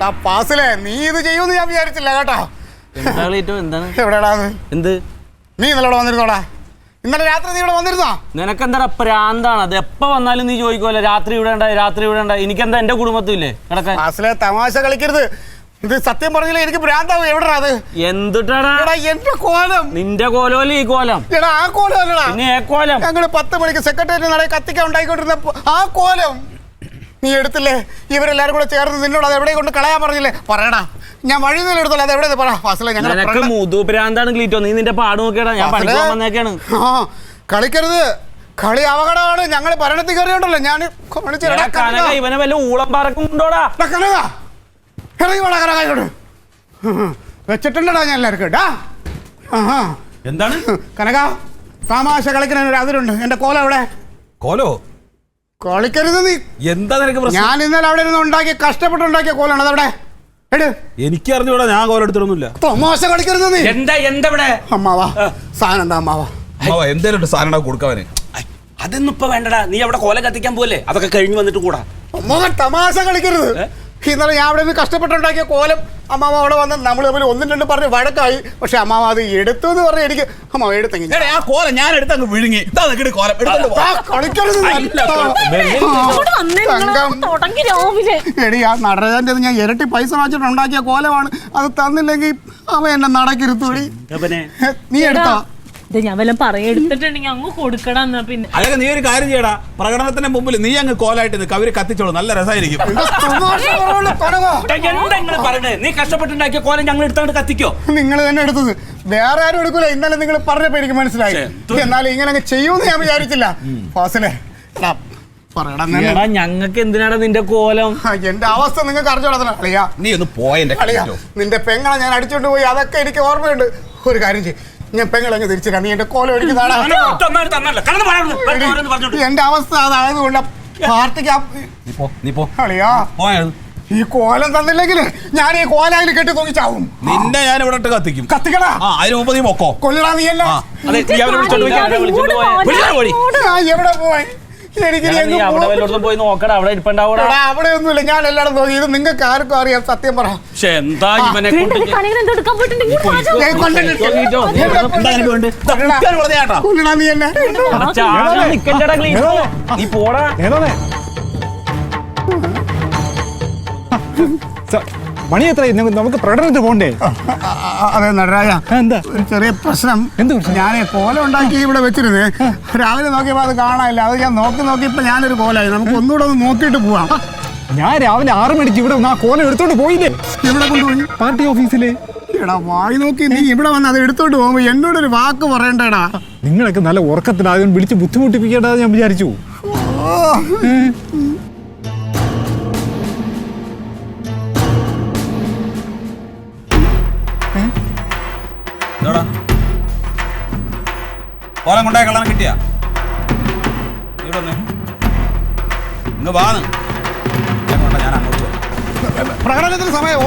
എടാ പാസിലെ നീ ഇത് ചെയ്യുമെന്ന് ഞാൻ വിചാരിച്ചില്ല കേട്ടോ. എന്താണ് എവിടെയാടാ അത്? എന്ത് നീ ഇന്നലെ ഇവിടെ വന്നിരുന്നോടാ? ഇന്നലെ രാത്രി നീ ഇവിടെ വന്നിരുന്നോ? നിനക്കെന്താ പ്രാന്താണ്? അത് എപ്പോ വന്നാലും നീ ചോദിക്കുമല്ലോ രാത്രി ഇവിടെ ഉണ്ടായി. എനിക്കെന്താ എന്റെ കുടുംബത്തും ഇല്ലേ കിടക്കാൻ? പാസിലെ തമാശ കളിക്കരുത്. ഇത് സത്യം പറഞ്ഞില്ല, എനിക്ക് ഭ്രാന്താവും. എവിടെടാ അത്? എന്തിട്ടാടാ? എന്റെ കോലം. നിന്റെ കോലമല്ലേ ഈ കോലം? എടാ ആ കോലം അല്ലടാ. പിന്നെ ഏ കോലം? ഞങ്ങള് 10 മണിക്ക് സെക്രട്ടേറിയറ്റ് നടയിൽ കത്തിക്കാൻ ഉണ്ടായിക്കൊണ്ടിരുന്ന ആ കോലം നീ എടുത്തില്ലേ? ഇവരെല്ലാരും കൂടെ ചേർന്ന് നിന്നോട് അത് എവിടെ കൊണ്ട് കളയാൻ പറഞ്ഞില്ലേ? പറയടാ, ഞാൻ വഴി നിന്ന് എടുത്തല്ലോ. അത് എവിടെ പറ ഫാസിലെ. ഞങ്ങൾക്ക് മുതു ഭ്രാന്താണ് ക്ലീറ്റോ. നീ നിന്റെ പാട് നോക്കിയടാ. ഞാൻ പഠിക്കാൻ വന്നേക്കാണ്. കളിക്കരുത്, കളി അപകടമാണ്. ഞങ്ങൾ ഭരണത്തിൽ കയറിയോണ്ടല്ലോ. ഞാൻ ഇവനെ വല്ല ഊളം പറക്കുണ്ടോടാ? വെച്ചിട്ടുണ്ടടാ ഞാൻ എല്ലാവർക്കും. എന്താണ് കനക? തമാശ കളിക്കുന്ന ഒരു അതിരുണ്ട്. എന്റെ കോലം എവിടെ? കോലോ? കളിക്കരുത് നീ. എന്താ നിനക്ക് പ്രശ്നം? ഞാൻ ഇന്നലെ അവിടെ നിന്ന് ഉണ്ടാക്കിയ കഷ്ടപ്പെട്ടുണ്ടാക്കിയ കോലാണ്. അതവിടെ എനിക്ക് അറിഞ്ഞൂടാ. ഞാൻ കോലം എടുത്തിട്ടൊന്നുമില്ല. തമാശ കളിക്കരുത് നീ. എന്താ അമ്മാവാ സാധനം എന്താ അമ്മാവാ? എന്തേലും സാധനം കൊടുക്കാവനെ. അതൊന്നും ഇപ്പൊ വേണ്ടടാ. നീ അവിടെ കോല കത്തിക്കാൻ പോലെ അതൊക്കെ കഴിഞ്ഞ് വന്നിട്ട് കൂടാ. അമ്മാവൻ തമാശ കളിക്കരുത്. ഇന്നലെ ഞാൻ അവിടെ നിന്ന് കഷ്ടപ്പെട്ടുണ്ടാക്കിയ കോലം അമ്മാവ അവിടെ വന്ന് നമ്മൾ തമ്മിൽ 1-2 പറഞ്ഞ് വഴക്കായി. പക്ഷെ അമ്മാവ അത് എടുത്തു എന്ന് പറഞ്ഞ് എനിക്ക് അമ്മാവ എടുത്തെങ്കിൽ ആ കോലം ഞാൻ എടുത്തങ്ങ് വിഴുങ്ങി. എടി ആ നടരാജന്റെ ഞാൻ ഇരട്ടി പൈസ വാങ്ങിച്ചിട്ട് ഉണ്ടാക്കിയ കോലമാണ്. അത് തന്നില്ലെങ്കിൽ അവ എന്നെ നടക്കിരുത്തൂടി. നീ എടുത്തോ? ഞാൻ വല്ലതും എടുത്തിട്ടുണ്ടെങ്കിൽ അങ്ങ് കൊടുക്കണം. പിന്നെ അതൊക്കെ നീ ഒരു കാര്യം ചെയ്യടാ. പ്രകടനത്തിന്റെ മുമ്പിൽ നീ അങ്ങ് കോലായിട്ട് നിൽക്ക്. അവര് കത്തിച്ചോളൂ. നല്ല രസമായിരിക്കും. നീ കഷ്ടപ്പെട്ടുണ്ടാക്കിയ കോലം ഞങ്ങൾ എടുത്തോണ്ട് കത്തിക്കോ? നിങ്ങൾ തന്നെ എടുത്തത്, വേറെ ആരും എടുക്കൂല. ഇന്നലെ നിങ്ങൾ പറഞ്ഞപ്പോ എനിക്ക് മനസ്സിലായി. എന്നാലും ഇങ്ങനെ ചെയ്യുമെന്ന് ഞാൻ വിചാരിച്ചില്ല. ഫാസിലെ ഞങ്ങൾക്ക് എന്തിനാണ് നിന്റെ കോലം? എന്റെ അവസ്ഥ നിങ്ങൾക്ക് അറിഞ്ഞോളാ. നീ ഒന്ന് പോയ നിന്റെ പെങ്ങളെ ഞാൻ അടിച്ചോണ്ട് പോയി. അതൊക്കെ എനിക്ക് ഓർമ്മയുണ്ട്. ഒരു കാര്യം ചെയ്യും, ഞാൻ പെങ്ങളങ്ങ് തിരിച്ചില്ല. നീ എന്റെ കോലം എടുക്കുന്നതാണ്. എന്റെ അവസ്ഥ അതായതുകൊണ്ട് പാർട്ടിക്ക് ഈ കോലം തന്നില്ലെങ്കിൽ ഞാൻ ഈ കോലായിൽ കെട്ടി തൂങ്ങിച്ചാവും. നിന്നെ ഞാൻ ഇവിടെ കത്തിക്കും. കത്തിക്കടാ. അതിന് മുമ്പ് നീ പൊക്കോ. കൊല്ലടാ നീ അല്ല. എവിടെ പോയി? പോയി നോക്കടാ. അവിടെ ഇരിപ്പുണ്ടാവൂടാ. അവിടെ ഒന്നുമില്ല. ഞാൻ എല്ലാവരും നോക്കി. ഇത് നിങ്ങൾക്ക് ആർക്കും അറിയാം. സത്യം പറ. എന്താ ഇവനെ കൊല്ലടാ നീ എന്നെ. നീ പോടാ. മണി എത്ര? നമുക്ക് പ്രകടനത്തിന് പോകണ്ടേ? അതെ നടരാജ, എന്താ ഒരു ചെറിയ പ്രശ്നം. ഞാൻ കോലം ഉണ്ടാക്കി ഇവിടെ വെച്ചിരുന്നേ. രാവിലെ നോക്കിയപ്പോൾ അത് കാണാനില്ല. അത് ഞാൻ നോക്കിയപ്പോൾ ഞാനൊരു കോലായി. നമുക്ക് ഒന്നുകൂടെ ഒന്ന് നോക്കിയിട്ട് പോവാം. ഞാൻ രാവിലെ 6 മണിക്ക് ഇവിടെ ആ കോലം എടുത്തോണ്ട് പോയില്ലേ? ഇവിടെ കൊണ്ടുപോയി പാർട്ടി ഓഫീസില്. എടാ വായി നോക്കി നീ ഇവിടെ വന്ന് അത് എടുത്തോണ്ട് പോകുമ്പോ എന്നോടൊരു വാക്ക് പറയണ്ടേടാ. നിങ്ങളൊക്കെ നല്ല ഉറക്കത്തിലാകും വിളിച്ച് ബുദ്ധിമുട്ടിപ്പിക്കേണ്ടത് ഞാൻ വിചാരിച്ചു. കോലം കൊണ്ടായ കള്ളനെ കിട്ടിയാ? ഇവിടെ ഇങ്ങ് വാന്ന്. ഞാൻ അങ്ങോട്ട് പ്രകടനത്തിന് സമയം